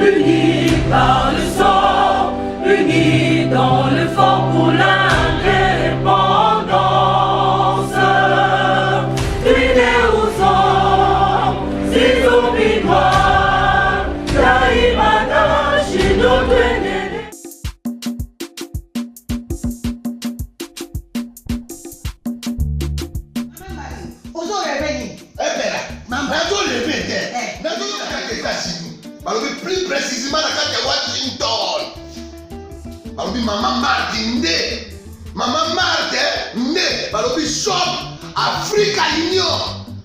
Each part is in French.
unis par le sang, unis dans le fort pour l'indépendance. Unis aux hommes, si oublie noirs, Taïmada, Chido, plus précisément dans Washington. Maman Martin Maman Martin shop Africa Union.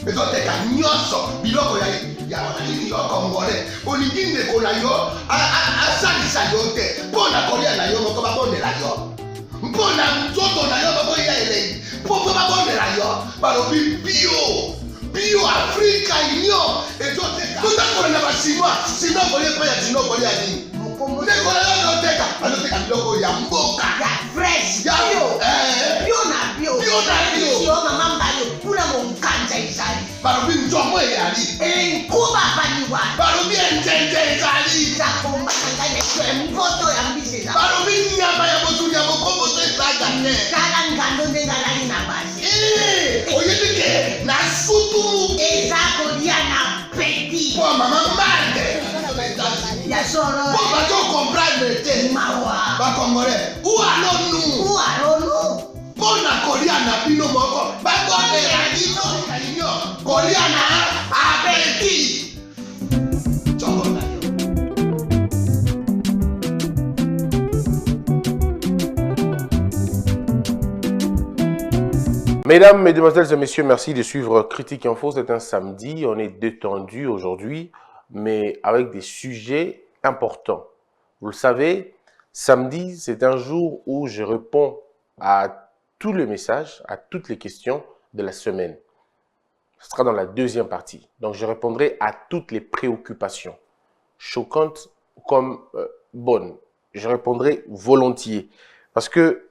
Mais donc t'es qu'à nyonso biloko ya wananini yo congolais. Oningine kona yo asalisa yo te. Pona kolia na yo moko babondela yo. Mpona mtoto na yo babo ya ele. Popo babondela yo. Balobi bio Africa Union. Et donc t'es qu'à na basima. Sinon kolia pa ya sinon kolia ni. Ndekona yo teka. Aloteka biloko ya mboka. Ya fresh. Ya bio na bio. Yo mama mbayo kuna monkanja izali. Barobi njomo yali. Kuba baniwa. Barobi enjenje izali. Zakomba ngane kwe mvoto ya mbiseza. Barobi nyama ya botu ya bokombo to islaga ne. Kala ngando ndengalali na basi. Oyedike na sutu. Ezako dia na peti. Kwa mama mande. Ya soro. Kwa bato comprendre te. Mawa. Ba congolais. Où allons-nous? Pona kolia na bino moko. Ba bonde ya bino kanyo. Kolia na abeti. Chobona yo. Mesdames, Mesdemoiselles et Messieurs, merci de suivre Critique Info. C'est un samedi, on est détendu aujourd'hui, mais avec des sujets importants. Vous le savez, samedi, c'est un jour où je réponds à tous les messages, à toutes les questions de la semaine. Ce sera dans la deuxième partie. Donc, je répondrai à toutes les préoccupations, choquantes comme bonnes. Je répondrai volontiers parce que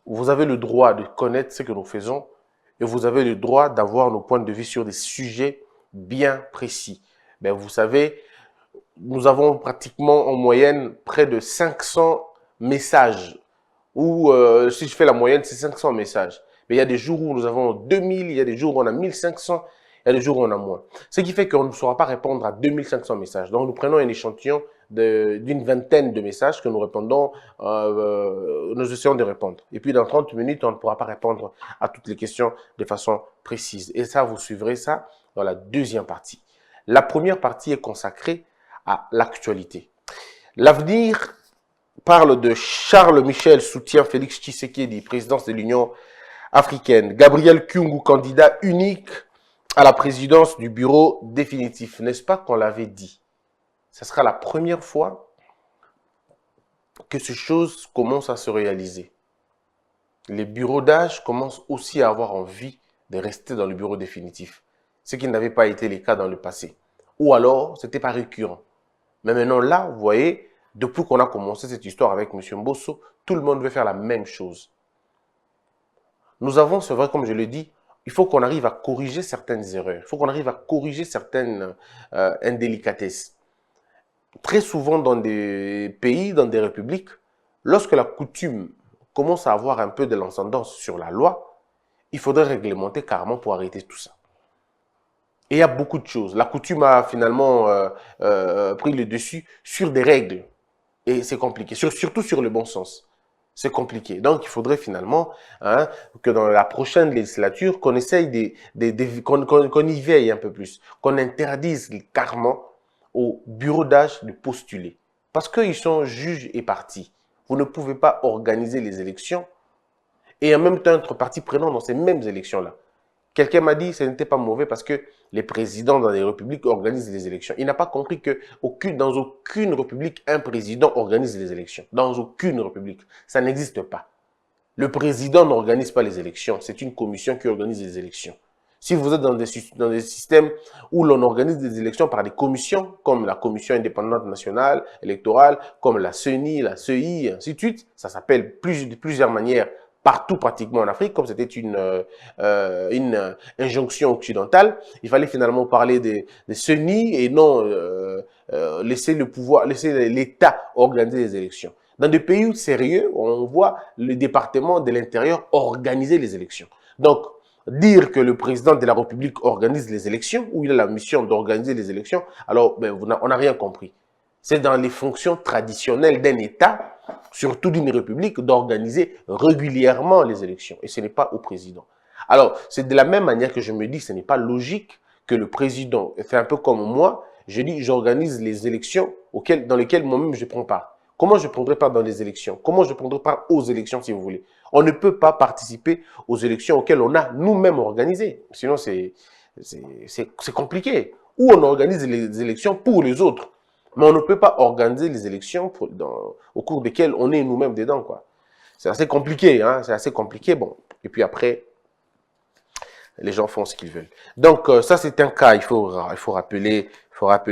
vous avez le droit de connaître ce que nous faisons et vous avez le droit d'avoir nos points de vue sur des sujets bien précis. Ben, vous savez, nous avons pratiquement en moyenne près de 500 messages. Ou si je fais la moyenne, c'est 500 messages. Mais il y a des jours où nous avons 2000, il y a des jours où on a 1500, il y a des jours où on a moins. Ce qui fait qu'on ne saura pas répondre à 2500 messages. Donc nous prenons un échantillon d'une vingtaine de messages que nous répondons, nous essayons de répondre. Et puis dans 30 minutes, on ne pourra pas répondre à toutes les questions de façon précise. Et ça, vous suivrez ça dans la deuxième partie. La première partie est consacrée à l'actualité. L'avenir parle de Charles Michel soutient Félix Tshisekedi, présidence de l'Union africaine. Gabriel Kyungu, candidat unique à la présidence du bureau définitif. N'est-ce pas qu'on l'avait dit? Ce sera la première fois que ces choses commencent à se réaliser. Les bureaux d'âge commencent aussi à avoir envie de rester dans le bureau définitif. Ce qui n'avait pas été le cas dans le passé. Ou alors, ce n'était pas récurrent. Mais maintenant, là, vous voyez, depuis qu'on a commencé cette histoire avec M. Mbosso, tout le monde veut faire la même chose. Nous avons, c'est vrai, comme je l'ai dit, il faut qu'on arrive à corriger certaines erreurs. Il faut qu'on arrive à corriger certaines indélicatesses. Très souvent dans des pays, dans des républiques, lorsque la coutume commence à avoir un peu de l'ascendance sur la loi, il faudrait réglementer carrément pour arrêter tout ça. Et il y a beaucoup de choses. La coutume a finalement pris le dessus sur des règles. Et c'est compliqué, surtout sur le bon sens. C'est compliqué. Donc, il faudrait finalement que dans la prochaine législature, qu'on essaye qu'on y veille un peu plus, qu'on interdise carrément au bureau d'âge de postuler. Parce qu'ils sont juges et partis. Vous ne pouvez pas organiser les élections et en même temps être partie prenante dans ces mêmes élections-là. Quelqu'un m'a dit que ce n'était pas mauvais parce que les présidents dans les républiques organisent les élections. Il n'a pas compris que dans aucune république, un président organise les élections. Dans aucune république. Ça n'existe pas. Le président n'organise pas les élections. C'est une commission qui organise les élections. Si vous êtes dans des systèmes où l'on organise des élections par des commissions, comme la Commission indépendante nationale électorale, comme la CENI, la CEI, et ainsi de suite, ça s'appelle de plusieurs manières. Partout pratiquement en Afrique, comme c'était une injonction occidentale, il fallait finalement parler des CENI et non laisser le pouvoir, laisser l'État organiser les élections. Dans des pays sérieux, on voit le département de l'Intérieur organiser les élections. Donc, dire que le président de la République organise les élections, ou il a la mission d'organiser les élections, alors on n'a rien compris. C'est dans les fonctions traditionnelles d'un État, surtout d'une République, d'organiser régulièrement les élections. Et ce n'est pas au président. Alors, c'est de la même manière que je me dis, ce n'est pas logique que le président, c'est un peu comme moi, je dis, j'organise les élections dans lesquelles moi-même je prends part. Comment je prendrai part dans les élections? Comment je prendrai part aux élections, si vous voulez? On ne peut pas participer aux élections auxquelles on a nous-mêmes organisé. Sinon, c'est compliqué. Ou on organise les élections pour les autres. Mais on ne peut pas organiser les élections au cours desquelles on est nous-mêmes dedans, quoi. C'est assez compliqué, hein? C'est assez compliqué. Bon. Et puis après, les gens font ce qu'ils veulent. Donc, ça, c'est un cas, il faut rappeler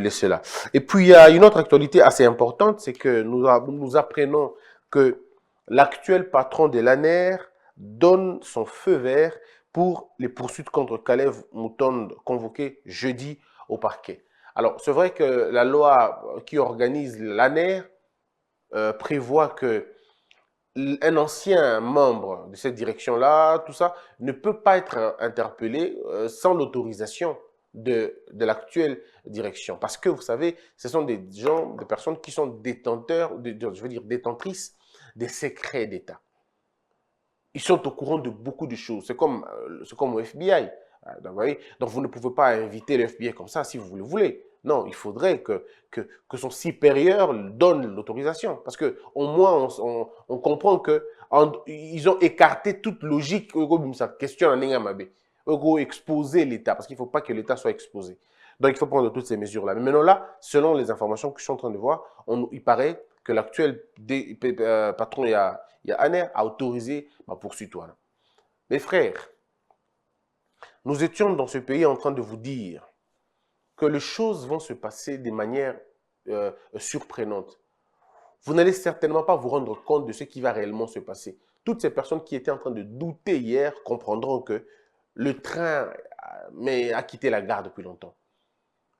cela. Et puis, il y a une autre actualité assez importante, c'est que nous apprenons que l'actuel patron de l'ANER donne son feu vert pour les poursuites contre Kalev Moutonde convoquées jeudi au parquet. Alors, c'est vrai que la loi qui organise l'ANER prévoit que un ancien membre de cette direction-là, tout ça, ne peut pas être interpellé sans l'autorisation de l'actuelle direction. Parce que, vous savez, ce sont des personnes qui sont détentrices des secrets d'État. Ils sont au courant de beaucoup de choses. C'est comme au FBI. Donc, vous ne pouvez pas inviter le FBI comme ça si vous le voulez. Non, il faudrait que son supérieur donne l'autorisation. Parce qu'au moins, on comprend qu'ils ont écarté toute logique. Question exposer l'État. Parce qu'il ne faut pas que l'État soit exposé. Donc, il faut prendre toutes ces mesures-là. Mais maintenant, là, selon les informations que je suis en train de voir, il paraît que l'actuel patron, il y a ANER, a autorisé ma poursuite. Mes frères, nous étions dans ce pays en train de vous dire que les choses vont se passer de manière surprenante. Vous n'allez certainement pas vous rendre compte de ce qui va réellement se passer. Toutes ces personnes qui étaient en train de douter hier comprendront que le train a quitté la gare depuis longtemps.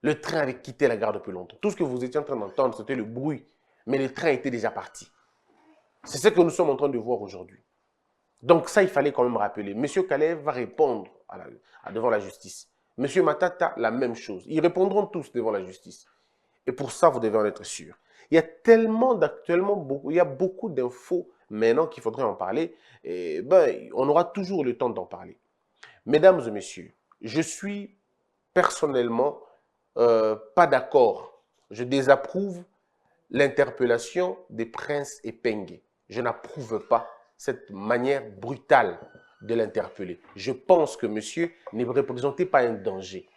Le train avait quitté la gare depuis longtemps. Tout ce que vous étiez en train d'entendre, c'était le bruit. Mais le train était déjà parti. C'est ce que nous sommes en train de voir aujourd'hui. Donc ça, il fallait quand même rappeler. Monsieur Kalev va répondre devant la justice. Monsieur Matata, la même chose. Ils répondront tous devant la justice. Et pour ça, vous devez en être sûr. Il y a il y a beaucoup d'infos maintenant qu'il faudrait en parler. Et on aura toujours le temps d'en parler. Mesdames et messieurs, je suis personnellement pas d'accord. Je désapprouve l'interpellation des princes Epenge. Je n'approuve pas cette manière brutale de l'interpeller. Je pense que monsieur ne représentait pas un danger.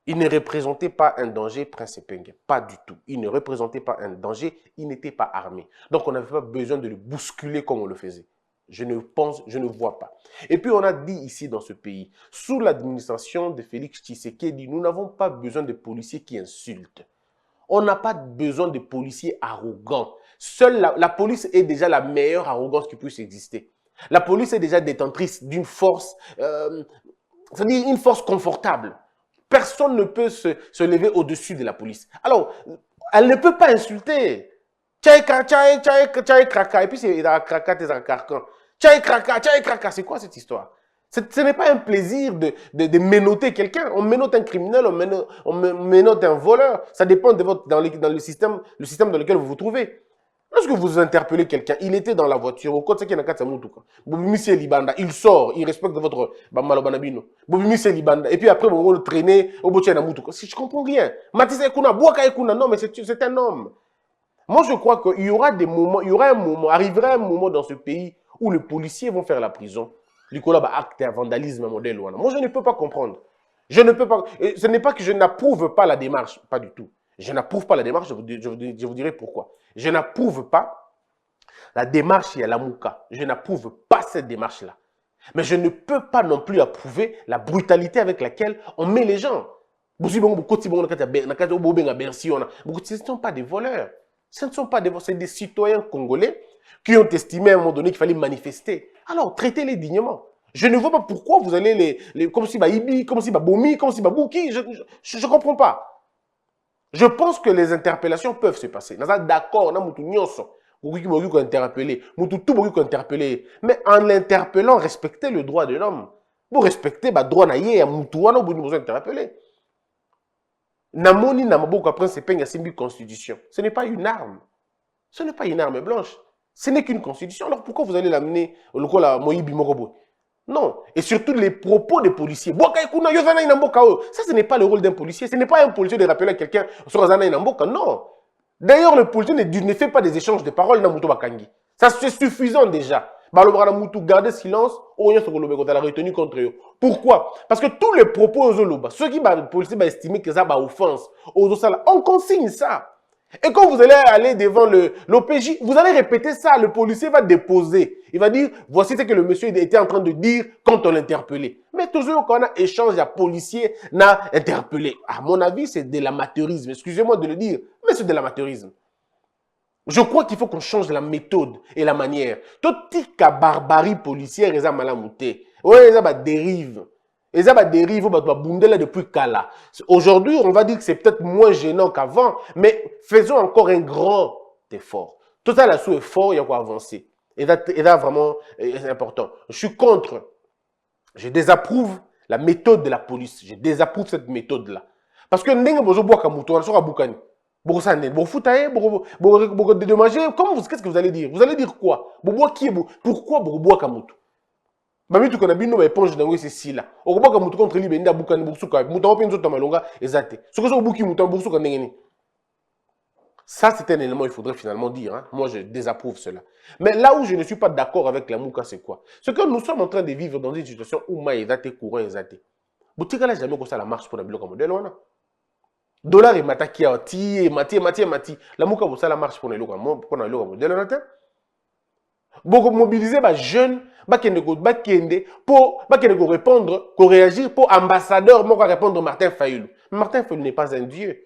Il ne représentait pas un danger, prince Epenge. Pas du tout. Il ne représentait pas un danger. Il n'était pas armé. Donc, on n'avait pas besoin de le bousculer comme on le faisait. Je ne vois pas. Et puis, on a dit ici dans ce pays, sous l'administration de Félix Tshisekedi, nous n'avons pas besoin de policiers qui insultent. On n'a pas besoin de policiers arrogants. Seule la police est déjà la meilleure arrogance qui puisse exister. La police est déjà détentrice d'une force, c'est-à-dire une force confortable. Personne ne peut se lever au-dessus de la police. Alors, elle ne peut pas insulter. Et puis c'est c'est quoi cette histoire? Ce n'est pas un plaisir de menotter quelqu'un. On menotte un criminel, on menotte un voleur. Ça dépend de dans le système dans lequel vous vous trouvez. Lorsque vous interpellez quelqu'un, il était dans la voiture, au côté Libanda, il sort, il respecte votre malobanabino. Et puis après, vous le traînez au bout de si je comprends rien. Matisse Ekuna, Boaka Ekuna, non, mais c'est un homme. Moi, je crois qu'il y aura des moments, arrivera un moment dans ce pays où les policiers vont faire la prison. Nicolas va acter un vandalisme modèle. Moi, je ne peux pas comprendre. Je ne peux pas. Et ce n'est pas que je n'approuve pas la démarche, pas du tout. Je n'approuve pas la démarche, je vous dirai pourquoi. Je n'approuve pas la démarche Yalamouka. Je n'approuve pas cette démarche-là. Mais je ne peux pas non plus approuver la brutalité avec laquelle on met les gens. Ce ne sont pas des voleurs. Ce ne sont pas des voleurs, c'est des citoyens congolais qui ont estimé à un moment donné qu'il fallait manifester. Alors, traitez-les dignement. Je ne vois pas pourquoi vous allez comme si Ibi, comme si Bomi, comme si Bouki. Je ne comprends pas. Je pense que les interpellations peuvent se passer. Nous sommes d'accord, nous sommes interpellés. Mais en l'interpellant, respectez le droit de l'homme. Vous respectez le droit de l'homme, vous avez besoin d'interpeller. Namoni Namaboko après c'est pas une constitution. Ce n'est pas une arme. Ce n'est pas une arme blanche. Ce n'est qu'une constitution. Alors pourquoi vous allez l'amener au local à Moïbi Morobo? Non. Et surtout les propos des policiers. Ça, ce n'est pas le rôle d'un policier. Ce n'est pas un policier de rappeler à quelqu'un sur Zana Inamboka. Non. D'ailleurs, le policier ne fait pas des échanges de paroles dans Mouto Bakangi. Ça, c'est suffisant déjà. Garder silence, on a retenu contre eux. Pourquoi? Parce que tous les propos aux Zoloba, ceux qui le policier va estimer que ça va offense aux Osala, on consigne ça. Et quand vous allez aller devant l'OPJ, vous allez répéter ça. Le policier va déposer. Il va dire, voici ce que le monsieur était en train de dire quand on l'interpellait. Mais toujours quand on a échange, un policier n'a interpellé. À mon avis, c'est de l'amateurisme. Excusez-moi de le dire, mais c'est de l'amateurisme. Je crois qu'il faut qu'on change la méthode et la manière. Toute la barbarie policière, ils ont malamouté. Ouais, ils ont dérive. Ils ont dérive, ils ont bundela depuis Kala. Aujourd'hui, on va dire que c'est peut-être moins gênant qu'avant, mais faisons encore un grand effort. Tout ça, là, sous effort, il y a quoi avancer. Et là, vraiment, c'est important. Je suis contre. Je désapprouve la méthode de la police. Je désapprouve cette méthode-là. Parce que n'engue bozo bois kamuto, on sera boukani. Qu'est-ce que vous allez dire? Vous allez dire quoi? Pourquoi bois kamuto? Mami tu connais bien nos éponges dans ces si là. Au bois kamuto contre lui benda boukani bouksuka. Mouton penzo tamalonga ezate. Ce que je bouki mouton bouksuka n'engeni. Ça, c'est un élément, il faudrait finalement dire. Hein. Moi, je désapprouve cela. Mais là où je ne suis pas d'accord avec la Mouka, c'est quoi? C'est que nous sommes en train de vivre dans une situation où maïzate, courant, ezate. Boutika là, jamais que ça la marche pour la bloc modèle. Dollar et mataki à ti, mati. La Mouka, ça la marche pour les locaux modèle. Beaucoup mobiliser les jeunes, pour répondre, pour réagir, pour ambassadeur, pour répondre Martin Fayoulou. Martin Fayoulou n'est pas un dieu.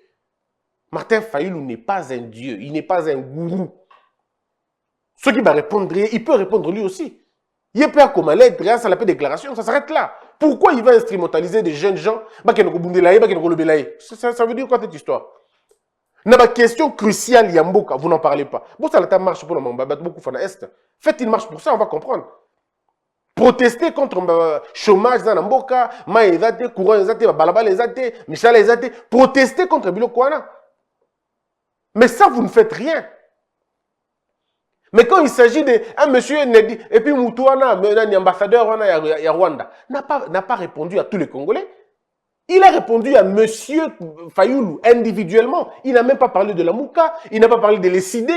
Martin Fayoulou n'est pas un dieu, il n'est pas un gourou. Ce qui va répondre, il peut répondre lui aussi. Il peut comme lettre, ça la déclaration, ça s'arrête là. Pourquoi il va instrumentaliser des jeunes gens? Ça veut dire quoi cette histoire? Il y a une question cruciale, Yamboka, vous n'en parlez pas. Bon, ça la marche pour le moment, beaucoup de est. Faites une marche pour ça, on va comprendre. Protester contre le chômage dans Mboka, maïzate, courant ezate, balabal ezate, Michel ezate, protester contre Bilo Kouana. Mais ça, vous ne faites rien. Mais quand il s'agit d'un monsieur Nedi, et puis Moutouana, un ambassadeur à Rwanda, n'a pas répondu à tous les Congolais. Il a répondu à monsieur Fayoulou individuellement. Il n'a même pas parlé de la Mouka, il n'a pas parlé de l'Essidé.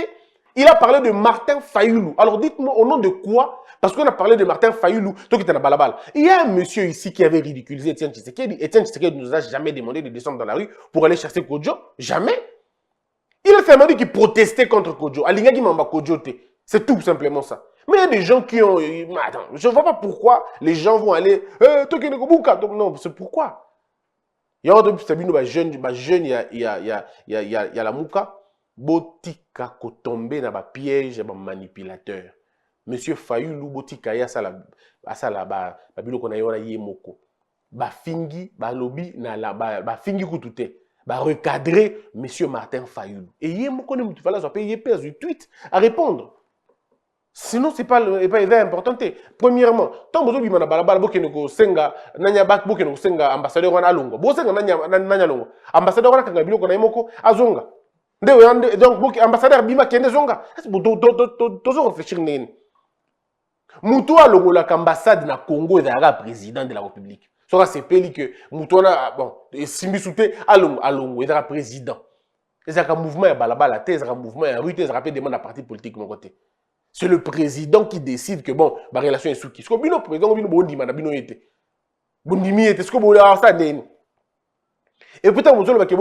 Il a parlé de Martin Fayoulou. Alors dites-moi au nom de quoi? Parce qu'on a parlé de Martin Fayoulou, toi qui t'en as balabal. Il y a un monsieur ici qui avait ridiculisé Etienne Tshisekedi. Etienne Tshisekedi ne nous a jamais demandé de descendre dans la rue pour aller chasser Kodjo. Jamais. Il a seulement dit qu'il protestait contre Kodjo. Alingagi Mamba Kodjo. C'est tout simplement ça. Mais il y a des gens qui ont... Attends, je ne vois pas pourquoi les gens vont aller... Non, c'est pourquoi. Il y a un jeune, il y a la Mouka. Botika kotombe na ba piège ba manipulateur. Monsieur Fayoulou botika ya sala ba biloko na yona yemoko. Ba fingi ba lobby na la ba fingi kutute. Ba recadrer monsieur Martin Fayoulou. Et yemoko ne mutu fala so payer pèse du tweet à répondre. Sinon c'est pas important. Premièrement, tant bozo bimana balabala bokene ko senga nanya bak bokene ko senga ambassadeur wana alongo. Bo senga nanya longo. Ambassadeur wana kanga biloko na yemoko azonga. Donc, ambassadeur Bima Kende Zonga, toujours réfléchir. Moutoua Logo la ambassade na Congo est le président de la République. Ça c'est peli que Moutoua bon, Simbi Souté Alongo est le président. C'est un mouvement à balabala, c'est un mouvement à rue, c'est un demande à parti politique de mon côté. C'est le président qui décide que bon, la relation est sous qui. Ce que le président Bino Bondima na Bino était. Bondimi était ce que vous avez ça. Et pourtant, vous avez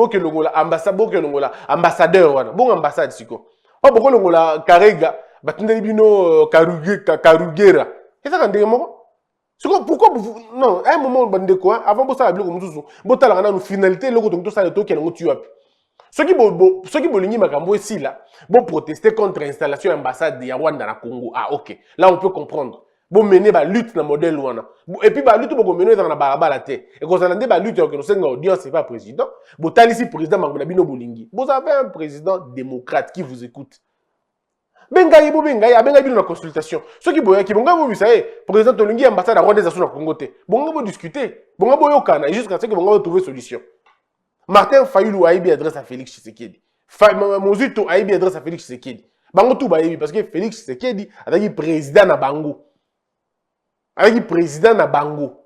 ambassadeur, bon ambassade, c'est quoi? Pas beaucoup de Karega, Batindabino Karugera. C'est ça qu'on dit, pourquoi vous. Non, à un moment, avant de ça, vous finalité, le coup ça, le token, on tue. Ceux qui ont ici, là, vont protester contre l'installation de l'ambassade de Rwanda dans le Congo. Ah, ok. Là, on peut comprendre. Bon mener ba lutte na modèle wana. Et puis ba lutte bo mener dans na balabala te. Et quand on a ba lutte que nous senga audience c'est pas président. Bo talisi président Mangona Bino Bolingi. Vous avez un président démocrate qui vous écoute. Bengayi bo bengayi abenga bino na consultation. Ceux qui boya ki bonga bo bisaye président Tolingi ambassade à Rwanda za na Congo te. Bonga bo discuter. Bonga bo yokana jusqu'à ce que bonga bo trouver solution. Martin Fayulu a eu adresse à Félix Tshisekedi. Mozito a eu adresse à Félix Tshisekedi. Bango tout ba parce que Félix Tshisekedi a dit président na bango. Avec le président na bango.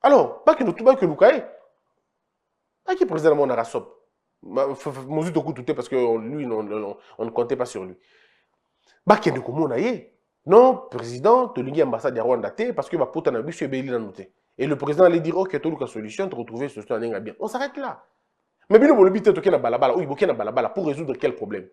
Alors, pas que nous tout que nous caillons. Avec le président mon arasop. Mozu to tout parce que lui on ne comptait pas sur lui. Ba que nous comment non, président, tu l'as ambassade de Rwanda parce que va porter un bus et noté. Et le président allait dire OK, tu as une solution, tu retrouver ce solution bien. On s'arrête là. Mais bien le but est na balabala, oui, boké na balabala pour résoudre quel problème?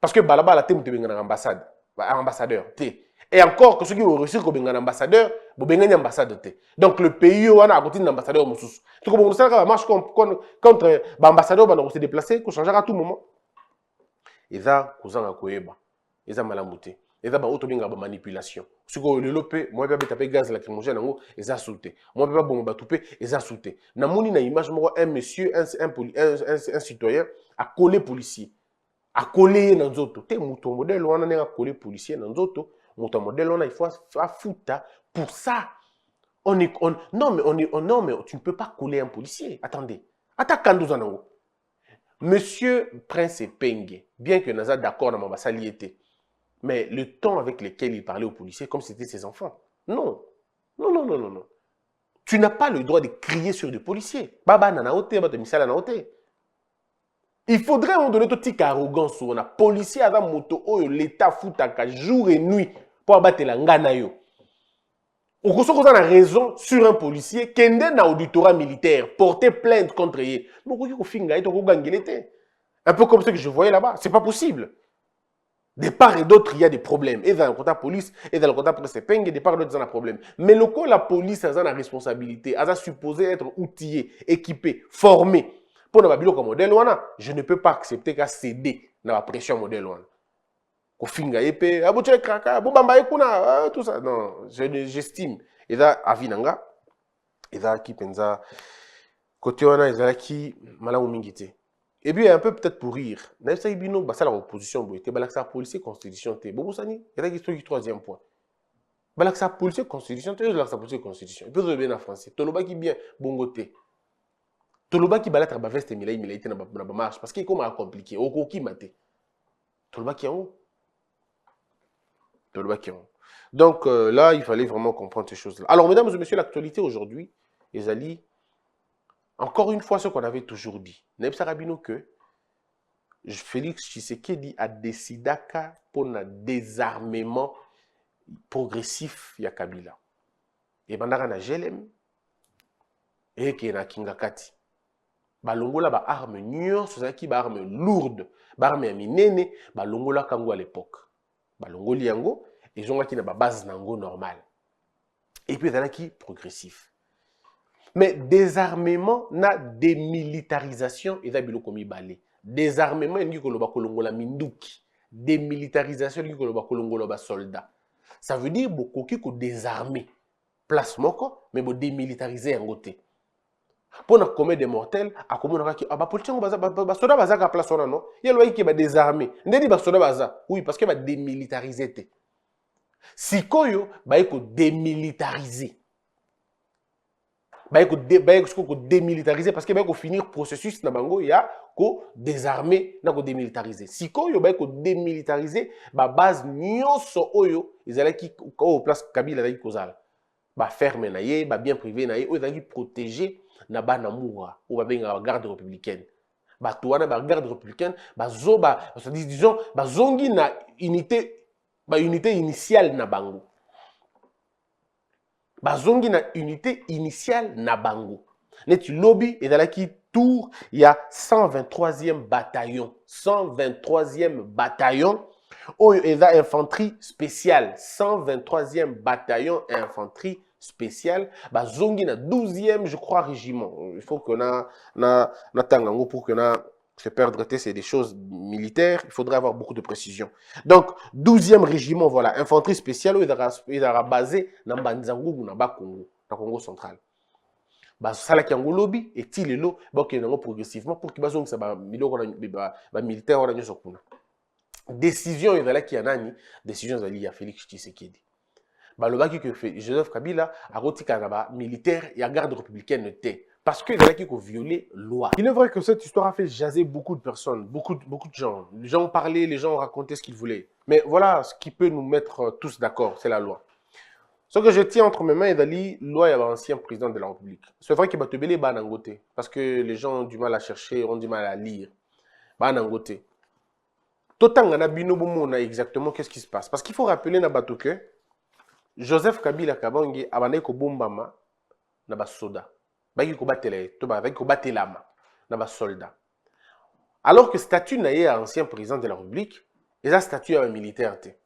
Parce que balabala te mute benga ambassade, ambassadeur te. Et encore que ceux qui vont réussir comme un ambassadeur, vous avez un ambassadeur. Donc le pays où on a un ambassadeur. Donc on sait marche contre l'ambassadeur, on se déplacer, qu'on changera à tout moment. Et ça, vous en avez et ça malamouté. Et ça, vous avez une manipulation. Ce que le lopé, moi je vais taper gaz lacrymogène, et ça sauté. Moi je vais bomber tout et ça sauté. Dans mon image, un monsieur, un citoyen a collé policier, a collé dans autres. T'es mon modèle, on a collé policier dans autres. Mon modèle, il faut foutre. Pour ça, non, mais tu ne peux pas coller un policier. Attendez. Attends, Monsieur Prince Penge, bien que nous sommes d'accord dans ma saliété, mais le temps avec lequel il parlait aux policiers, comme si c'était ses enfants. Non. Non. Tu n'as pas le droit de crier sur des policiers. Baba nanaote, baba misala nanaote. Il faudrait un donner tout petit arrogance on a policier à la moto oyo l'état foutaka jour et nuit pour abattre la ngana yo. Au cours de la raison sur un policier kende na auditorat militaire porter plainte contre lui. Un peu comme ce que je voyais là-bas, c'est pas possible. De part et d'autre, il y a des problèmes. Et dans le côté police, et dans le côté presse peng, de part et d'autre, il y a des problèmes. Mais le coup, la police a la responsabilité, a supposé être outillé, équipé, formé. Pour ne pas dire comme modèle, je ne peux pas accepter qu'à céder dans la pression modèle. Ko finga épée, abouche kraka, boubamba ekuna, tout ça. Non, j'estime. Et là, avinanga, et là, qui pensa, côté wana, et là, qui malamu mingite. Et puis, un peu peut-être pour rire, n'a pas eu bah ça la opposition, bah la policier constitution, t'es bon sani. Et là, qui troisième point. Bah la policier constitution, t'es la policier constitution. Et puis, revenir en français. Toloba qui bien bongoté. Toloba qui balatre ba veste milay na ba marche parce que comment compliqué. Oko qui maté. Toloba qui en haut. Donc là, il fallait vraiment comprendre ces choses-là. Alors, mesdames et messieurs, l'actualité aujourd'hui, Ezali, encore une fois, ce qu'on avait toujours dit. Neb Sarabino que Félix Tshisekedi a décidé pour un désarmement progressif ya Kabila. Et bandara na GLM et qui na Kingakati. Balongola ba arme nyonso qui ba arme lourde, ba arme ya minene, balongola kango à l'époque. Balongoli yango et zonga qui na ba base nango normal. Et puis il qui progressif. Mais désarmement na démilitarisation et d'abilo komi balé. Désarmement il dit que loba kolongola minduki. Démilitarisation il dit que loba kolongola ba soldat. Ça veut dire beaucoup qui ko désarmer place moko mais bo démilitariser en côté. Pour na commettre des mortels a comme on a qui ba politique ba soldat baza ka place on non. Il y a qui ba désarmer. Ndedi ba soldat baza. Oui parce que ba démilitariser te. Sikoyo ba ko démilitariser. Ba ko démilitariser parce que ba ko finir processus na bango ya ko désarmer na ko démilitariser. Sikoyo ba ko démilitariser ba base nyonso oyo ezala ki ko place Kabila la kozala. Ba ferme na ye, ba bien privé na ye, o ezali protéger na ba na moura ou ba benga garde républicaine. Ba toana ba garde républicaine, ba zo ba disons ba zongi na unité initiale na bango. Bazongi na unité initiale na bango. Neti lobby et dans la qui tour il y a 123e bataillon. 123e bataillon. Oh, et là infanterie spéciale. 123e bataillon infanterie spéciale. Bazongi na 12e je crois régiment. Il faut que na tangango pour que na se perdre c'est des choses militaire, il faudrait avoir beaucoup de précision. Donc, 12e régiment, voilà, infanterie spéciale, il sera basé dans Banzangougou, dans Congo central. Ça qui en lobby et il lo progressivement pour que ça militaire décision il qui anani décision zali ya Félix Tshisekedi balobaki que Joseph Kabila a rotika na militaire et garde républicaine té parce que il a qui violer loi. Il est vrai que cette histoire a fait jaser beaucoup de personnes, beaucoup de gens. Les gens ont parlé, les gens ont raconté ce qu'ils voulaient. Mais voilà ce qui peut nous mettre tous d'accord, c'est la loi. Ce que je tiens entre mes mains est d'aller loi et l'ancien président de la République. C'est vrai qu'il va te belé Banangote parce que les gens ont du mal à chercher, ont du mal à lire. Banangote. Total, on a binobo exactement qu'est-ce qui se passe. Parce qu'il faut rappeler Nabato que Joseph Kabila Kabange a bandé ko bombama na ba soda. Baki ko batele, to ba ko batelama na ba soldat. Alors que statut na ye ancien président de la République, et ça statut à militaire té.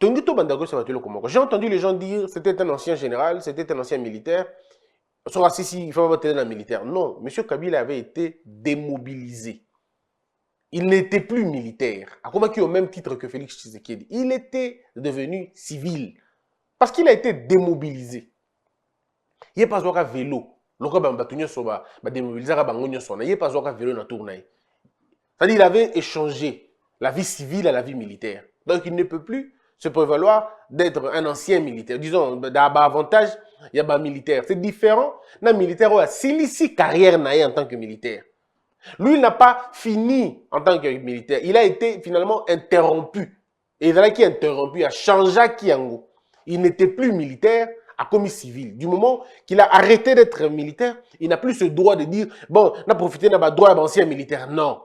J'ai entendu les gens dire c'était un ancien général, c'était un ancien militaire. Il faut pas un militaire. Non, M. Kabila avait été démobilisé. Il n'était plus militaire. À comment qui au même titre que Félix Tshisekedi. Il était devenu civil. Parce qu'il a été démobilisé. Il n'est pas un vélo. C'est-à-dire qu'il avait échangé la vie civile à la vie militaire. Donc il ne peut plus se prévaloir d'être un ancien militaire. Disons, d'avantage, il y a un militaire. C'est différent d'un militaire qui a silici carrière en tant que militaire. Lui, il n'a pas fini en tant que militaire. Il a été finalement interrompu. Et il a été interrompu, il a changé Kiango. Il n'était plus militaire, a commis civil. Du moment qu'il a arrêté d'être militaire, il n'a plus ce droit de dire, bon, on a profité d'un droit d'ancien militaire. Non.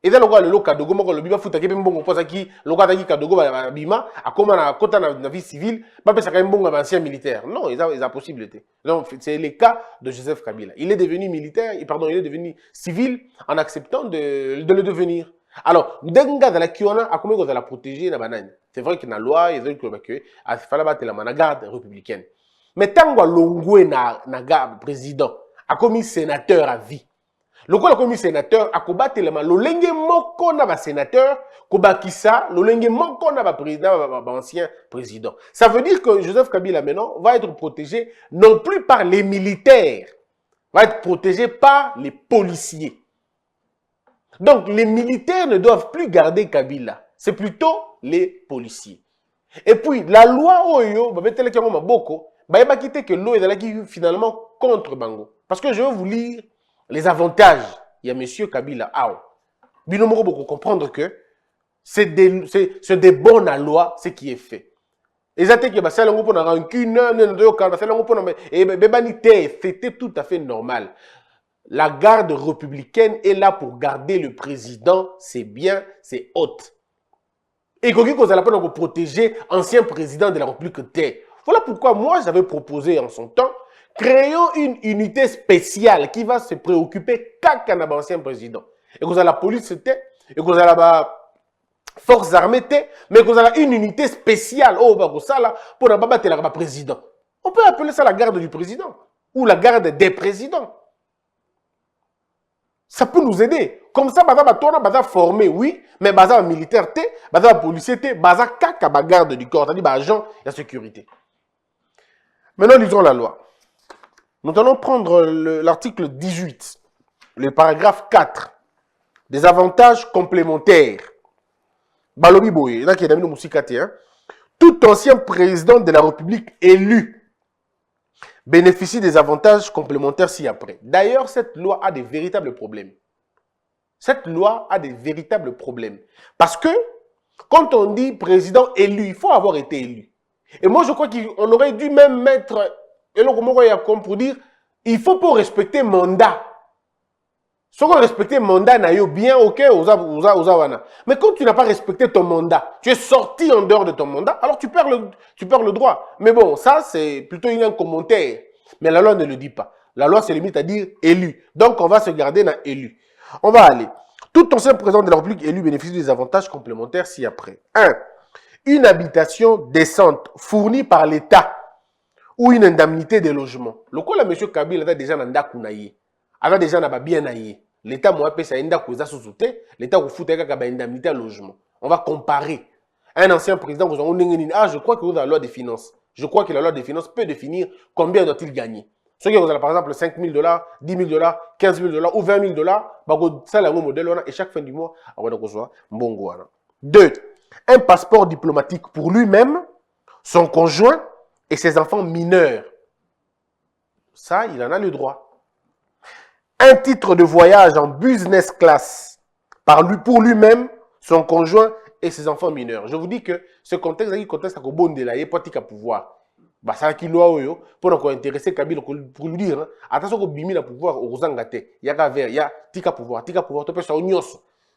Et dans le cas Kadogo, le biba fout à Kébé Mbongo, le cas de Kadogo, Bima, à comment on a côté de la vie civile, pas parce qu'il y a un bon ancien militaire. Non, il y a possibilité. Donc, c'est le cas de Joseph Kabila. Il est devenu militaire, pardon, il est devenu civil en acceptant de le devenir. Alors, Denga de la Kiona, à comment on va la protéger, la banane. C'est vrai qu'il y a une loi, il fallait battre la garde républicaine. Mais tant que l'ongoué na garde président, a commis sénateur à vie. Le quoi comme sénateur a combattu le lolenge moko na ba sénateur kobakisa lolenge moko na ba président ba ancien président. Ça veut dire que Joseph Kabila maintenant va être protégé non plus par les militaires, va être protégé par les policiers. Donc les militaires ne doivent plus garder Kabila, c'est plutôt les policiers. Et puis la loi Oyo ba betele kango maboko ba ba quitter que l'eau est finalement contre Bango. Parce que je vais vous lire les avantages, il y a M. Kabila Ao. Binomoro beaucoup comprendre que c'est des bonnes à loi ce qui est fait. C'était tout à fait normal. La garde républicaine est là pour garder le président, c'est bien, c'est haute. Et qu'on a pour protéger l'ancien président de la République T. Voilà pourquoi moi j'avais proposé en son temps créons une unité spéciale qui va se préoccuper qu'un ancien président. Et que la police était, et que la force armée était, mais que la une unité spéciale pour ne pas battre le président. On peut appeler ça la garde du président ou la garde des présidents. Ça peut nous aider. Comme ça, on va former, oui, mais on militaire, on policier, on garde du corps, c'est-à-dire agent de sécurité. Maintenant, lisons la loi. Nous allons prendre l'article 18, le paragraphe 4, des avantages complémentaires. Balobi Boye, là qui est Moussikate, tout ancien président de la République élu bénéficie des avantages complémentaires ci-après. D'ailleurs, cette loi a des véritables problèmes. Cette loi a des véritables problèmes. Parce que, quand on dit président élu, il faut avoir été élu. Et moi, je crois qu'on aurait dû même mettre... Et donc, pour dire, il faut pas respecter mandat. Si on respecte mandat, bien, ok, mais quand tu n'as pas respecté ton mandat, tu es sorti en dehors de ton mandat, alors tu perds le droit. Mais bon, ça, c'est plutôt un commentaire. Mais la loi ne le dit pas. La loi se limite à dire élu. Donc, on va se garder dans élu. On va aller. Tout ancien président de la République élu bénéficie des avantages complémentaires ci-après. 1. Une habitation décente fournie par l'État ou une indemnité de logement. Le coup là, M. Kabila a déjà nanda kunaye. A déjà naba bien naye. L'État m'a appelé ça indemnité sous-souté, l'État vous fout avec indemnité à logement. On va comparer. Un ancien président, vous je crois que vous avez la loi des finances. Je crois que la loi des finances peut définir combien doit-il gagner. Ceux qui ont par exemple 5 000 $, 10 000 $, 15 000 $, ou 20 000 $, ça c'est le modèle, et chaque fin du mois, on va recevoir bon. 2. Un passeport diplomatique pour lui-même, son conjoint et ses enfants mineurs. Ça, il en a le droit. Un titre de voyage en business class pour lui-même, son conjoint et ses enfants mineurs. Je vous dis que ce contexte, il contexte à bon de la à pouvoir. Bah ça qui loi pour encore intéresser Kabila pour lui dire attention que bimi la pouvoir au zangate il y a vers il y a tika pouvoir tu peux ça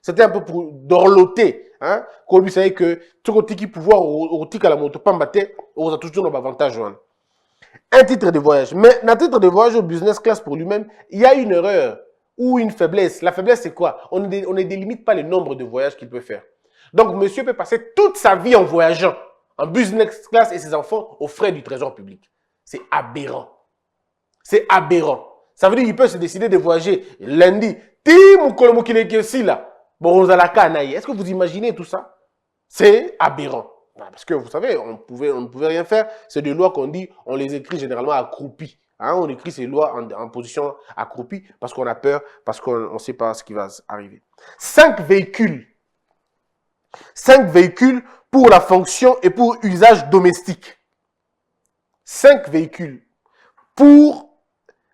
c'était un peu pour dorloter hein comme vous savez que tout tiki pouvoir au tika la moto pas mbaté on a toujours un avantage. Un titre de voyage, mais dans titre de voyage au business class pour lui-même il y a une erreur ou une faiblesse. La faiblesse c'est quoi? On ne délimite pas le nombre de voyages qu'il peut faire. Donc monsieur peut passer toute sa vie en voyageant en business class et ses enfants aux frais du trésor public. C'est aberrant. C'est aberrant. Ça veut dire qu'il peut se décider de voyager lundi. Est-ce que vous imaginez tout ça? C'est aberrant. Parce que vous savez, on ne pouvait rien faire. C'est des lois qu'on dit, on les écrit généralement accroupies. Hein, on écrit ces lois en position accroupie parce qu'on a peur, parce qu'on ne sait pas ce qui va arriver. 5 véhicules. 5 véhicules pour la fonction et pour usage domestique. 5 véhicules pour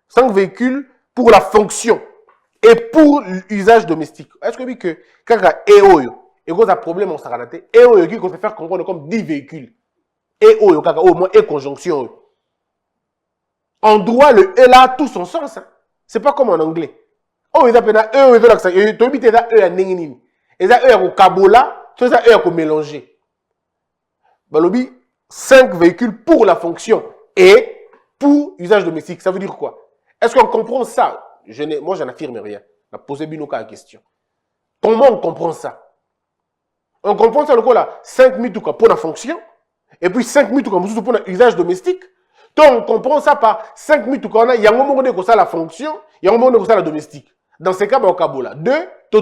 la fonction et pour l'usage domestique. Est-ce que oui que quand il y a un problème, on s'est raté. Et il faut faire comprendre comme 10 véhicules. Et au moins et conjonction. En droit, le E là a tout son sens. Hein. C'est pas comme en anglais. Oh, il y a un E, il y a un E, il y a un E, il y a un E, tout ça est mélangé. Balobi, 5 véhicules pour la fonction et pour usage domestique. Ça veut dire quoi? Est-ce qu'on comprend ça? Moi, je n'affirme rien. Je pose Binoka la question. Comment on comprend ça? On comprend ça le coup là. 5 000 pour la fonction et puis 5 000 pour l'usage domestique. Donc, on comprend ça par 5 000 il y a un moment donné que ça la fonction, il y a un moment donné que ça la domestique. Dans ces cas, au Kabola, 2,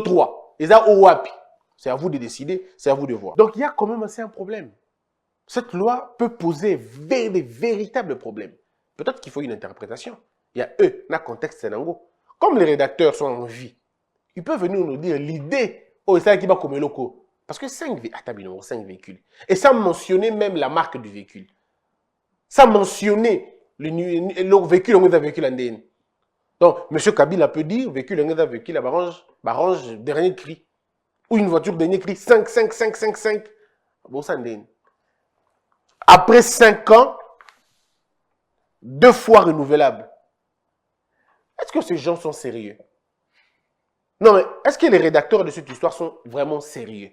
3. Et ça, au Wapi. C'est à vous de décider, c'est à vous de voir. Donc, il y a quand même assez un problème. Cette loi peut poser des véritables problèmes. Peut-être qu'il faut une interprétation. Il y a eux, dans le contexte Sénango. Comme les rédacteurs sont en vie, ils peuvent venir nous dire l'idée, oh, c'est ça qui va comme loco. Parce que 5 véhicules. Et ça mentionnait même la marque du véhicule. Ça mentionnait le véhicule, on a un véhicule en DN. Donc, M. Kabila peut dire, véhicule, on a un véhicule, barange, dernier cri. Ou une voiture, dernier cri, 5. Bon, ça en DN. Après 5 ans, 2 fois renouvelables. Est-ce que ces gens sont sérieux? Non, mais est-ce que les rédacteurs de cette histoire sont vraiment sérieux?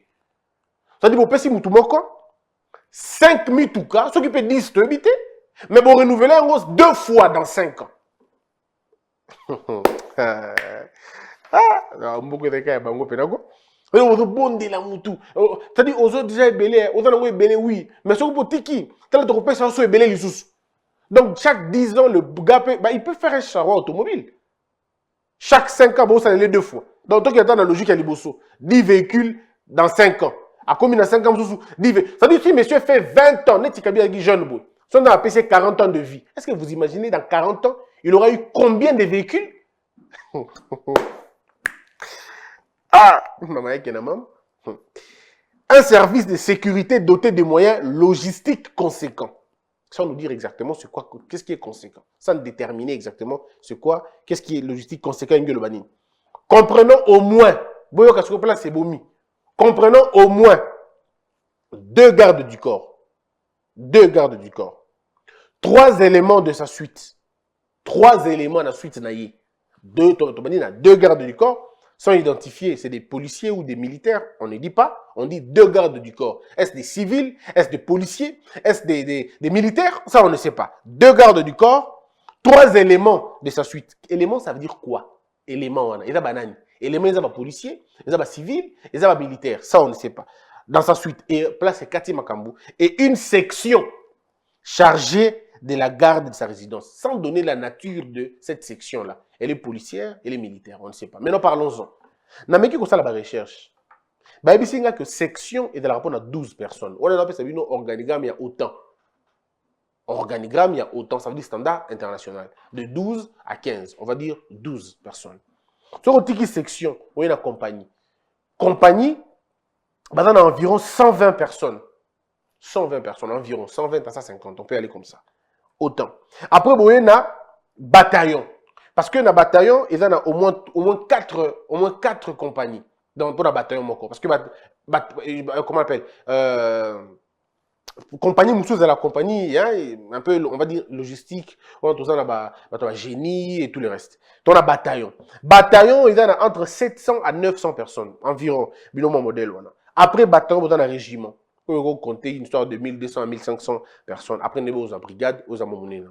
Ça dit, bon, si vous tout 5 000 tout cas, ceux qui peuvent 10, tu éviter, mais bon, renouveler en gros 2 fois dans 5 ans. Beaucoup de cas, c'est-à-dire, aux autres déjà ébélés, aux autres ébélés, oui. Mais ce que tiki, tel que ça soit ébélé les sous. Donc, chaque 10 ans, le gars il peut faire un charroi automobile. Chaque 5 ans, bon, ça l'est 2 fois. Donc, tant qu'il y a dans la logique, il y a les bossos. 10 véhicules dans 5 ans. À combien dans 5 ans, 10 véhicules. Ça veut dire que si monsieur fait 20 ans, net, il y a jeune boy. Si on a appelé 40 ans de vie, est-ce que vous imaginez dans 40 ans, il aura eu combien de véhicules? Un service de sécurité doté de moyens logistiques conséquents. Sans nous dire exactement c'est quoi, qu'est-ce qui est conséquent. Sans déterminer exactement c'est quoi, qu'est-ce qui est logistique conséquent. Comprenons au moins, comprenons au moins 2 gardes du corps. 2 gardes du corps. 3 éléments de sa suite. 3 éléments de la suite. 2 gardes du corps. Sont identifiés, c'est des policiers ou des militaires, on ne dit pas, on dit 2 gardes du corps. Est-ce des civils? Est-ce des policiers? Est-ce des militaires? Ça, on ne sait pas. 2 gardes du corps, 3 éléments de sa suite. Éléments, ça veut dire quoi? Éléments, il y a banani. Éléments, il y a policiers, il y a civils, il y a militaires. Ça, on ne sait pas. Dans sa suite, et place c'est Kati Makambu. Et une section chargée de la garde de sa résidence, sans donner la nature de cette section-là. Elle est policière, elle est militaire, on ne sait pas. Maintenant, parlons-en. Nameki ko ça la recherche. Bah, il y a que section et de la rapport à 12 personnes. On a appelé ça un organigramme, il y a autant. Organigramme, il y a autant, ça veut dire standard international. De 12 à 15, on va dire 12 personnes. Sur une section, où il y a une compagnie. Compagnie, bah, on a environ 120 personnes. 120 personnes, environ 120 à 150, on peut aller comme ça. Autant. Après, il y a un bataillon. Parce que dans le bataillon, il y a au moins 4 compagnies. Pour le bataillon, parce que, comment on appelle compagnie, de la compagnie, hein, un peu, on va dire, logistique, on a tout ça, là, génie et tout le reste. Donc, on a bataillon. Bataillon, il y a entre 700 à 900 personnes, environ, bilan modèle. Voilà. Après bataillon, on a un régiment. On peut compter une histoire de 1200 à 1500 personnes. Après, on est aux brigades, aux amomonés.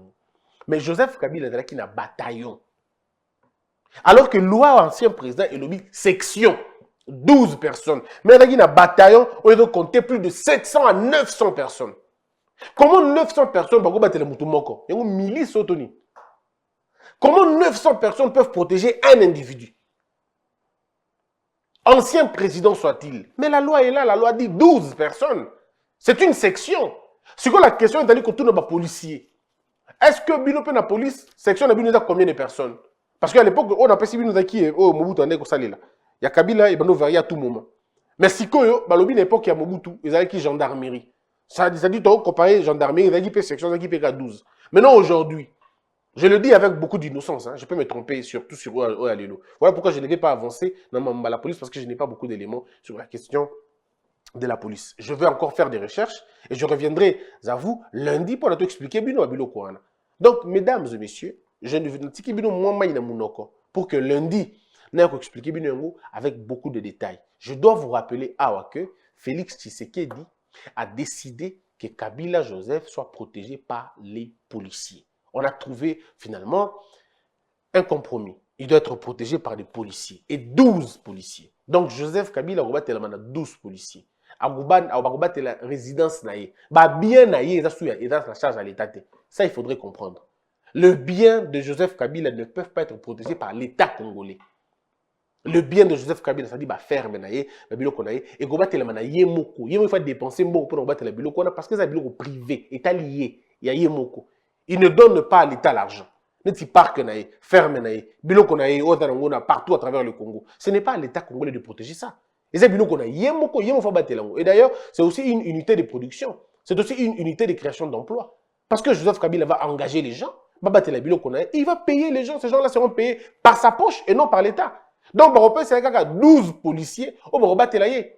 Mais Joseph Kabila, il y a un bataillon. Alors que loi ancien président est lobby section. 12 personnes. Mais il y a un bataillon où il doit compter plus de 700 à 900 personnes. Comment 900 personnes peuvent battre les moutoumoko? Il y a une milice autonie. Comment 900 personnes peuvent protéger un individu? Ancien président soit-il. Mais la loi est là, la loi dit 12 personnes. C'est une section. C'est quoi la question est d'aller qu'on tourne les policiers. Est-ce que Binope la police, section a combien de personnes? Parce qu'à l'époque, on a pas si Binope qui est au Mobutu en est là. Il y a Kabila et Bano varie à tout moment. Mais si Koyo, à l'époque, il y a Mobutu, ils avaient qui gendarmerie. Ça dit, comparer gendarmerie, ils avaient qui section, ils avaient qui 12. Maintenant, aujourd'hui, je le dis avec beaucoup d'innocence, hein, je peux me tromper surtout sur Oalelo. Voilà pourquoi je ne vais pas avancer dans la police, parce que je n'ai pas beaucoup d'éléments sur la question de la police. Je vais encore faire des recherches et je reviendrai à vous lundi pour tout expliquer Bino Abilo Kouana. Donc, mesdames et messieurs, je ne veux pas Bino Mounoko pour que lundi, je vais expliquer Bino avec beaucoup de détails. Je dois vous rappeler que Félix Tshisekedi a décidé que Kabila Joseph soit protégé par les policiers. On a trouvé finalement un compromis. Il doit être protégé par des policiers. Et 12 policiers. Donc Joseph Kabila a 12 policiers. Il a la résidence naïe. Bien naïe, il a la charge à l'État. Ça, il faudrait comprendre. Le bien de Joseph Kabila ne peut pas être protégé par l'État congolais. Le bien de Joseph Kabila, ça dit ferme naïe, biloko naïe, et il faut dépenser beaucoup pour battre la biloko parce que c'est un biloko privé, État lié, il y a yemoko. Il ne donne pas à l'État l'argent. N'est-il parc naïe, ferme naïe, biloko naïe, partout à travers le Congo. Ce n'est pas à l'État congolais de protéger ça. Et c'est biloko naïe, yemoko, faut battre l'ango. Et d'ailleurs, c'est aussi une unité de production. C'est aussi une unité de création d'emplois. Parce que Joseph Kabila va engager les gens, va battre la biloko naïe, et il va payer les gens. Ces gens-là seront payés par sa poche et non par l'État. Donc, c'est 12 policiers au Barobatelaye.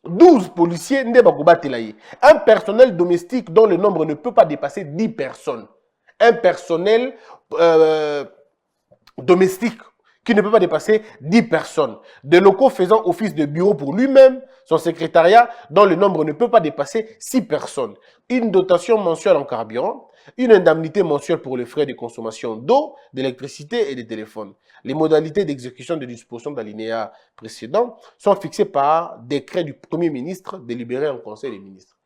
12 policiers ne Barobatelaye. Un personnel domestique dont le nombre ne peut pas dépasser 10 personnes. Un personnel domestique qui ne peut pas dépasser 10 personnes. Des locaux faisant office de bureau pour lui-même, son secrétariat, dont le nombre ne peut pas dépasser 6 personnes. Une dotation mensuelle en carburant, une indemnité mensuelle pour les frais de consommation d'eau, d'électricité et de téléphone. Les modalités d'exécution des dispositions d'alinéa précédent sont fixées par décret du Premier ministre délibéré en Conseil des ministres.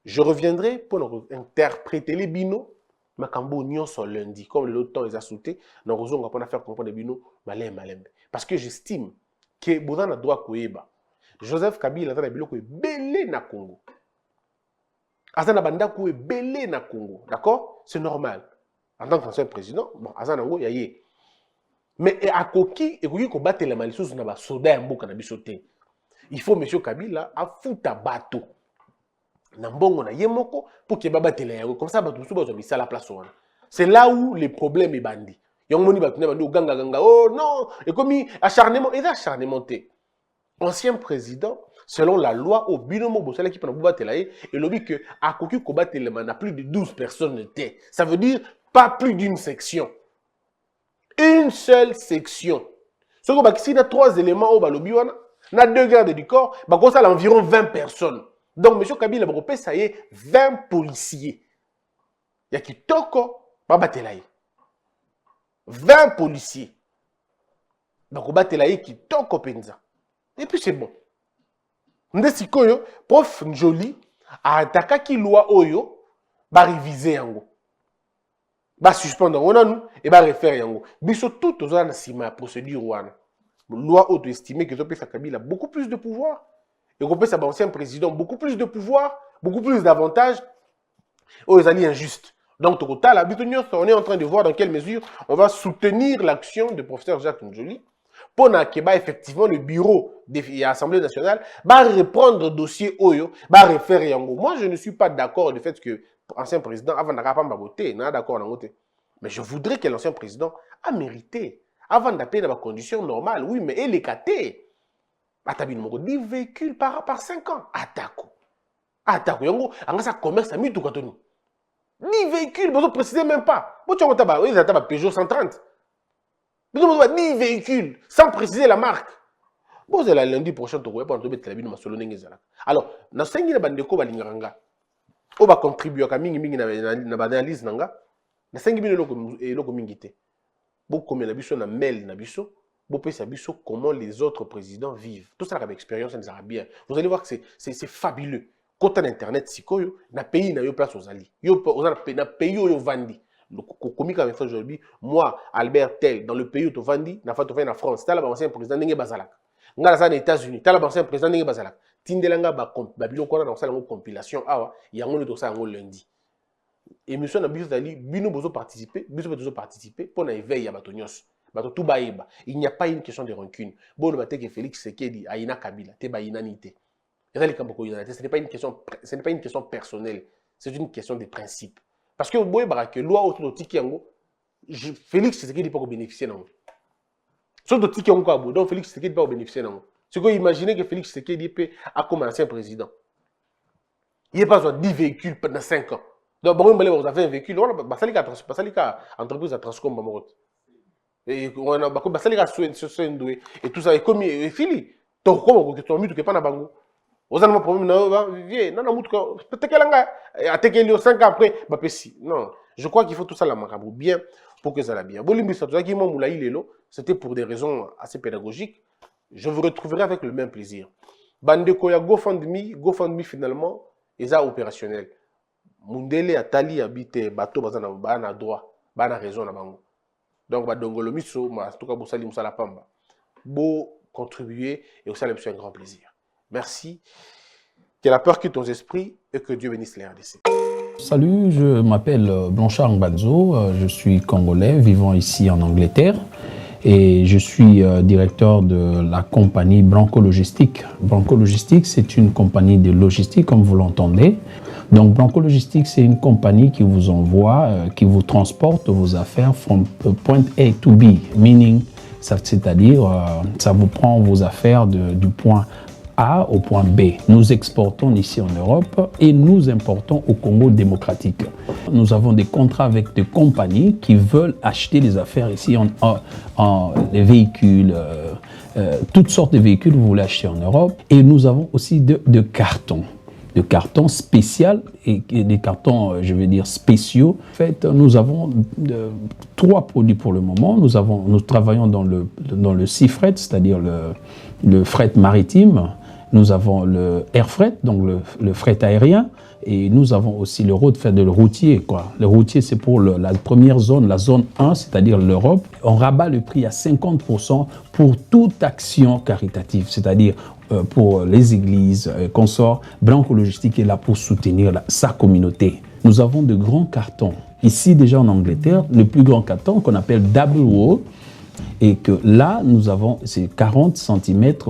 Je reviendrai pour interpréter les binos, Makambo Nyonso lundi, comme l'autre temps ils ont sauté, nous allons faire comprendre les binos, malem. Parce que j'estime que Boudan a droit Koueba. Joseph Kabila a biloko belé na Congo. Azana banda kou belé na Congo, d'accord? C'est normal. En tant qu'ancien président, bon, Azana ngo yaye. Mais à Koki, et Koki ko battre la malissous na ba soda ya mboka na bisote. Il faut monsieur Kabila a fouta bateau. Na mbongo na yemoko pour que baba tele yango comme ça bato musu bazo bisa la place wana. C'est là où les problèmes est bandi. Yong moni bato na bandi o ganga oh non, et comme acharnement, et acharnementé. Ancien président, selon la loi au binomo bosala qui pendant batelaye et lobby que à Koki ko batele na plus de 12 personnes de terre. Ça veut dire pas plus d'une section. Une seule section. Ce qu'on va ici, il y a 3 éléments au balobi, on a 2 gardes du corps, bah, ça a environ 20 personnes. Donc, M. Kabila, ça y est, 20 policiers. Il y a qui toko, babatelaye. 20 policiers. Donc, babatelaye qui toko penza. Et puis, c'est bon. Ndesikoyo, prof Njoli, a attaqué qui loi oyo, ba réviser yango. ba suspendre on a nous et ba refaire yango biso tout aux na sima procédure wana loi auto-estimée que Zopé Kabila a beaucoup plus de pouvoir et qu'on peut sa ancien président beaucoup plus de pouvoir, beaucoup plus d'avantages aux alliés injustes. Donc total on est en train de voir dans quelle mesure on va soutenir l'action du professeur Jacques Njoli pour que effectivement le bureau de l'Assemblée nationale va reprendre le dossier Oyo, va refaire yango. Moi, je ne suis pas d'accord du fait que l'ancien président, avant de pas voter, d'accord. Mais je voudrais que l'ancien président a mérité, avant d'appeler dans les conditions normales, oui, mais il est caté. Atabine moko 10 véhicules par 5 ans. Attaque. Yango, en ça commerce à 1000 katoni. 10 véhicules, vous ne précisez même pas. Vous avez un Peugeot 130. 10 véhicules, sans préciser la marque. Bon, c'est la lundi prochain, tu vas mettre la vie de ma solo. Alors, dans 5 000 bandeko balinganga, on va contribuer à l'analyse nanga. Dans 5 000 eloko mingite. Bon, comme la biso na mail na biso, bon peut savoir comment les autres présidents vivent. Tout ça avec expérience, ça nous bien. Vous allez voir que c'est fabuleux. Quand on a internet, si quoi, na pays na yo place aux alliés. Yo na pays yo vandi. Comme aujourd'hui, moi, Albert Tel, dans le pays où tu vandi, na fait en France, tu as l'ancien président Nenge Bazalak. Nga aux États-Unis, tu as l'ancien président Nenge Bazalak. Tindelanga ba bilo kona dans sa compilation awa, yango to sa lundi. Émission na biso dali, bino bozo participer pour na éveil ya batonyos. Bato tout baeba. Il n'y a pas une question de rancune. Bon le baté que Félix Sekedi aina Kabila, te ba inanité. Ce n'est pas une question personnelle, c'est une question de principe. Parce que vous voyez que loi autour de Tiki Félix Tshisekedi pas bénéficier non. Sur de Tiki donc Félix Tshisekedi pas bénéficier non. Ce que vous imaginez que Félix Tshisekedi peut a comme ancien président. Il n'y a pas besoin de 10 véhicules pendant 5 ans. Donc bon vous avez un véhicule, on va salika entreprise à Transcom Bamorot. Et on a ba salika soin et tout ça et comme fili. Donc comment que tu as mis que pas na bango. Vous avez un problème, non, peut-être qu'elle a 5 ans après, non, je crois qu'il faut tout ça la marabou bien pour que ça aille bien. C'était pour des raisons assez pédagogiques. Je vous retrouverai avec le même plaisir. Bandeko ya GoFundMe finalement, est opérationnel. Mundele Atali habite bateau bazana droit, bana raison na bango. Donc badongolo miso, en tout cas bosali musala pamba. Beau contribuer et aussi c'est un grand plaisir. Merci. Que la peur quitte ton esprit et que Dieu bénisse les RDC. Salut, je m'appelle Blanchard Ngbanzo, je suis congolais vivant ici en Angleterre et je suis directeur de la compagnie Branco Logistique. Branco Logistique, c'est une compagnie de logistique comme vous l'entendez. Donc Branco Logistique, c'est une compagnie qui vous envoie, qui vous transporte vos affaires from point A to B, meaning, c'est-à-dire ça vous prend vos affaires du point A au point B. Nous exportons ici en Europe et nous importons au Congo démocratique. Nous avons des contrats avec des compagnies qui veulent acheter des affaires ici en les véhicules, toutes sortes de véhicules vous voulez acheter en Europe. Et nous avons aussi de cartons. De cartons spéciaux et des cartons, je veux dire, spéciaux. En fait, nous avons 3 produits pour le moment. Nous travaillons dans le sea freight, c'est-à-dire le fret maritime. Nous avons le air freight, donc le fret aérien. Et nous avons aussi le road freight, le routier, quoi. Le routier, c'est pour la première zone, la zone 1, c'est-à-dire l'Europe. On rabat le prix à 50% pour toute action caritative, c'est-à-dire pour les églises, consorts. Branco Logistique est là pour soutenir sa communauté. Nous avons de grands cartons. Ici, déjà en Angleterre, le plus grand carton qu'on appelle double wall, et que là, nous avons, c'est 40 cm x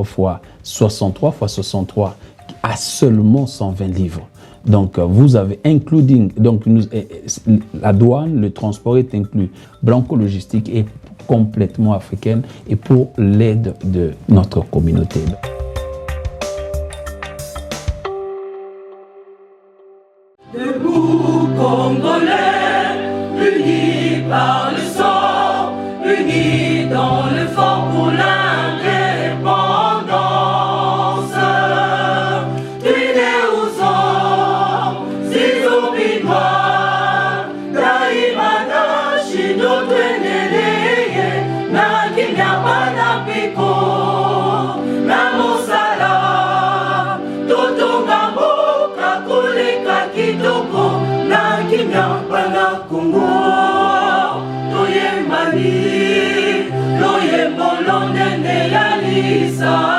63 x 63 à seulement 120 livres. Donc, vous avez including, donc la douane, le transport est inclus. Branco Logistique est complètement africaine et pour l'aide de notre communauté. Debout Congolais, unis par le sang, unis dans le fort pour l'indépendance. Unis aux hommes, si obinois, daimana shido tweneleye, na kimya bana piko, na mosala, totonga mboka kuleka kitoko, na kimya bana Congo. ça.